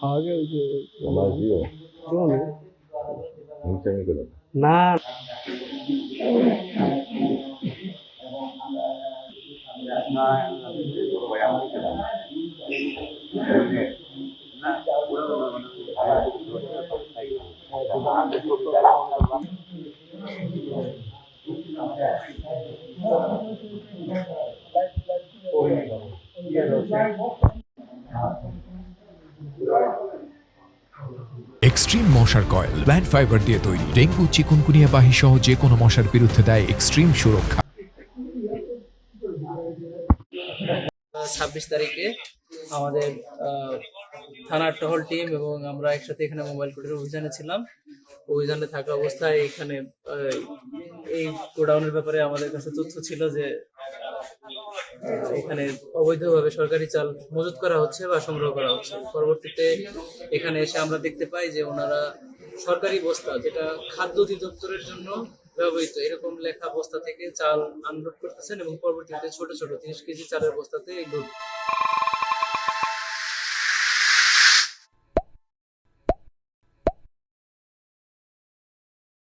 আগে ওই যে আমার জিও শোনো হিংসামি করে না এক্সট্রিম মশার কয়েল প্ল্যান্ট ফাইবার দিয়ে তৈরি, ডেঙ্গু চিকুনগুনিয়া বাহি সহ যে কোনো মশার বিরুদ্ধে দেয় এক্সট্রিম সুরক্ষা। 26 তারিখে আমাদের থানার টহল টিম এবং আমরা একসাথে এখানে মোবাইল কোর্টের অভিযানে ছিলাম। অভিযানে থাকা অবস্থায় এখানে এই গোডাউনের ব্যাপারে আমাদের কাছে তথ্য ছিল যে এখানে অবৈধভাবে সরকারি চাল মজুত করা হচ্ছে বা সংগ্রহ করা হচ্ছে। পরবর্তীতে এখানে এসে আমরা দেখতে পাই যে ওনারা সরকারি বস্তা, যেটা খাদ্য অধিদপ্তরের জন্য ব্যবহৃত এরকম লেখা বস্তা থেকে চাল আনলোড করতেছেন এবং পরবর্তীতে ছোট ছোট 30 কেজি চালের বস্তাতে এগুলো